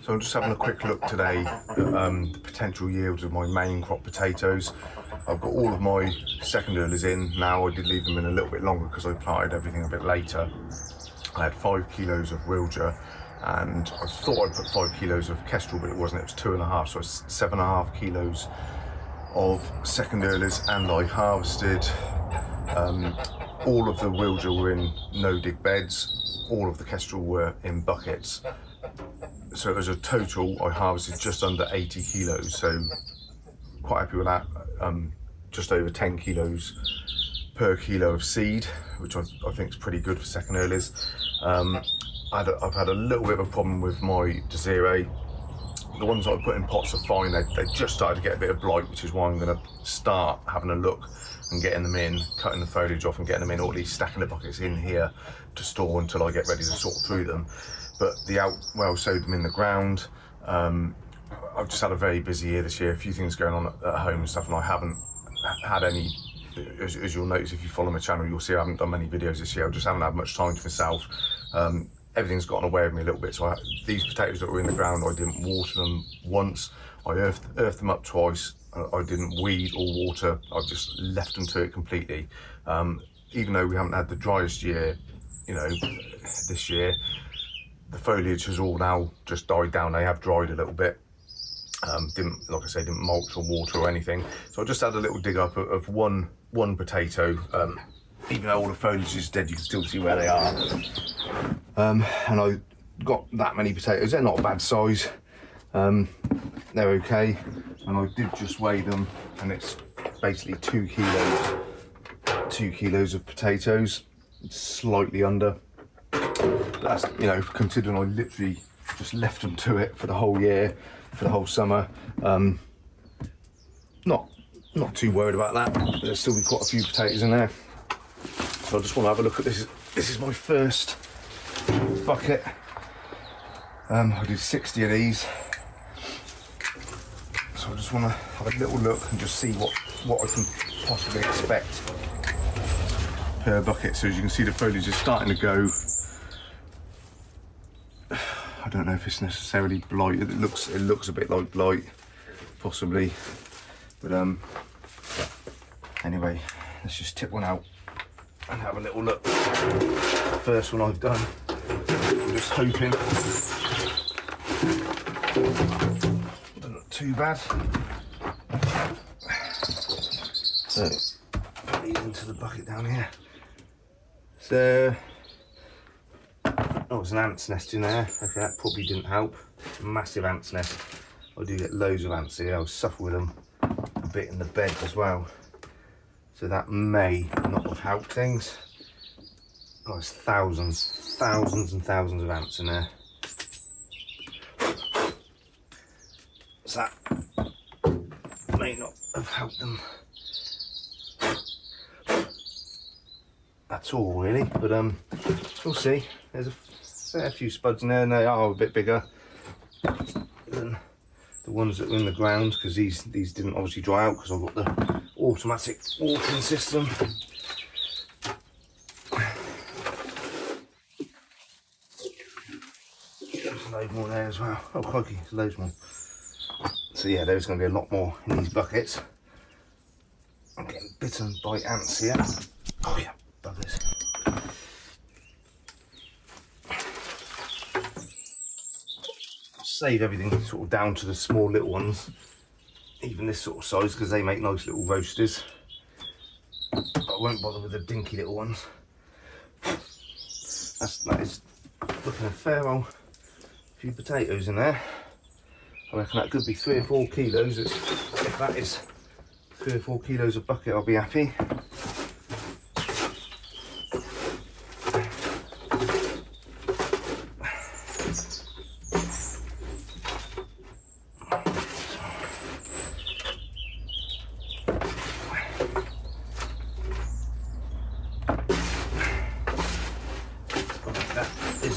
So I'm just having a quick look today at the potential yields of my main crop potatoes. I've got all of my second earlers in now. I did leave them in a little bit longer because I planted everything a bit later. I had 5 kilos of Wilger and I thought I'd put 5 kilos of Kestrel, but it wasn't, it was 2.5, so it's 7.5 kilos of second earlers. And I harvested all of the Wilger were in no dig beds, all of the Kestrel were in buckets. So as a total, I harvested just under 80 kilos, so quite happy with that. Just over 10 kilos per kilo of seed, which I think is pretty good for second earlers. I've had a little bit of a problem with my Desiree. The ones that I put in pots are fine. They just started to get a bit of blight, which is why I'm going to start having a look and getting them in, cutting the foliage off and getting them in, or at least stacking the buckets in here to store until I get ready to sort through them. But sowed them in the ground. I've just had a very busy year this year, a few things going on at home and stuff, and I haven't had any, as you'll notice if you follow my channel, you'll see I haven't done many videos this year. I just haven't had much time to myself. Everything's gotten away with me a little bit, so these potatoes that were in the ground, I didn't water them once. I earthed them up twice. I didn't weed or water. I just left them to it completely. Even though we haven't had the driest year, this year, the foliage has all now just died down. They have dried a little bit. Didn't mulch or water or anything. So I just had a little dig up of one potato. Even though all the foliage is dead, you can still see where they are. And I got that many potatoes. They're not a bad size. They're okay. And I did just weigh them, and it's basically 2 kilos of potatoes. It's slightly under. That's, considering I literally just left them to it for the whole year, for the whole summer. Not too worried about that. There'll still be quite a few potatoes in there. So I just want to have a look at this. This is my first bucket. I did 60 of these. So I just want to have a little look and just see what I can possibly expect per bucket. So as you can see, the foliage is starting to go. I don't know if it's necessarily blight. It looks a bit like blight, possibly. But anyway, let's just tip one out and have a little look. First one I've done. I'm just hoping doesn't look too bad. So put these into the bucket down here. So it's an ant's nest in there. Okay, that probably didn't help. Massive ant's nest. I do get loads of ants here. I'll suffer with them a bit in the bed as well. So that may not have helped things. Oh, there's thousands and thousands of ants in there. So that may not have helped them at all, really. But we'll see. There's a fair few spuds in there, and they are a bit bigger than the ones that were in the ground, because these didn't obviously dry out because I've got the automatic watering system. There's a load more there as well. Oh crikey, there's loads more. So yeah, there's going to be a lot more in these buckets. I'm getting bitten by ants here. Oh yeah, buggers. Save everything sort of down to the small little ones, even this sort of size, because they make nice little roasters. But I won't bother with the dinky little ones. That is looking a fair old few potatoes in there. I reckon that could be 3 or 4 kilos. If that is 3 or 4 kilos a bucket, I'll be happy.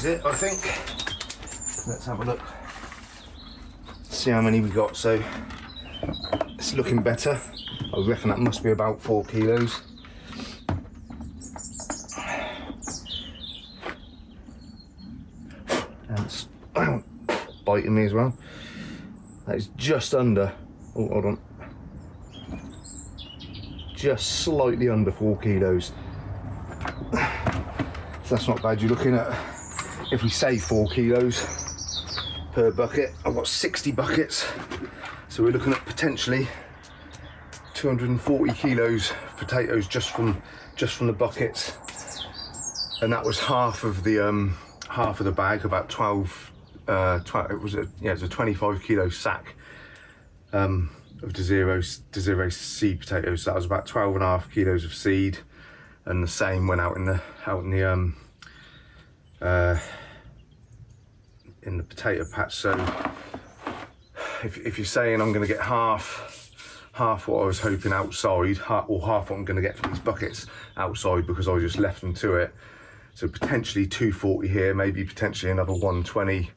It, I think. Let's have a look, see how many we got. So it's looking better. I reckon that must be about 4 kilos. And it's biting me as well. That is just under, oh, hold on, just slightly under 4 kilos. So that's not bad. You're looking at, if we say 4 kilos per bucket, I've got 60 buckets, so we're looking at potentially 240 kilos of potatoes just from the buckets, and that was half of the bag, about 12. It was a 25 kilo sack of Desiro seed potatoes. So that was about 12.5 kilos of seed, and the same went out in the potato patch. So if you're saying I'm going to get half what I was hoping outside, or half what I'm going to get from these buckets outside because I just left them to it, so potentially 240 here, maybe potentially another 120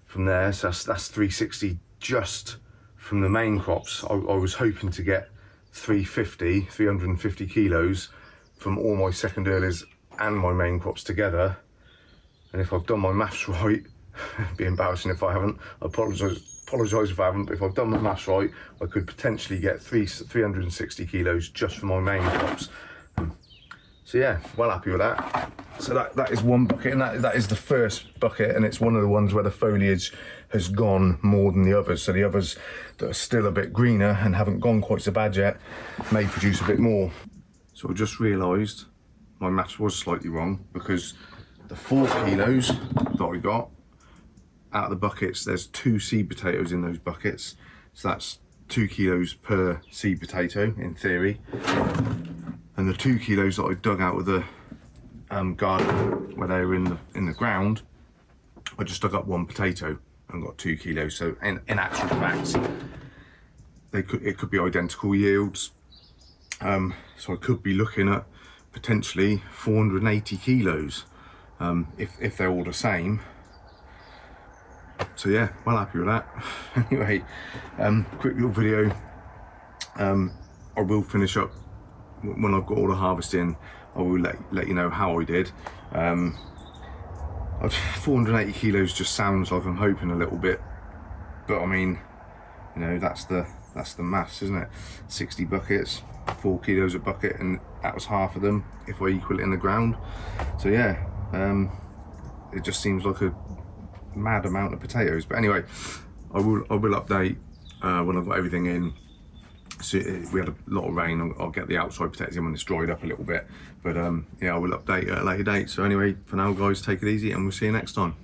from there, so that's 360 just from the main crops. I was hoping to get 350 kilos from all my second earlies and my main crops together. And if I've done my maths right, it'd be embarrassing if I haven't, I apologise if I haven't, but if I've done my maths right, I could potentially get 360 kilos just from my main crops. So yeah, well happy with that. So that is one bucket, and that is the first bucket, and it's one of the ones where the foliage has gone more than the others. So the others that are still a bit greener and haven't gone quite so bad yet may produce a bit more. So I just realised my maths was slightly wrong, because the 4 kilos that I got out of the buckets, there's 2 seed potatoes in those buckets. So that's 2 kilos per seed potato in theory. And the 2 kilos that I dug out of the garden where they were in the ground, I just dug up 1 potato and got 2 kilos. So in actual fact, it could be identical yields. So I could be looking at potentially 480 kilos if they're all the same. So yeah, well happy with that. Anyway, quick little video. I will finish up when I've got all the harvesting. I will let you know how I did. 480 kilos just sounds like I'm hoping a little bit, but I mean, you know, that's the maths, isn't it? 60 buckets, 4 kilos a bucket, and that was half of them if I equal it in the ground. So yeah, it just seems like a mad amount of potatoes. But anyway, I will update when I've got everything in. So we had a lot of rain. I'll get the outside potatoes in when it's dried up a little bit, but yeah, I will update at a later date. So anyway, for now guys, take it easy and we'll see you next time.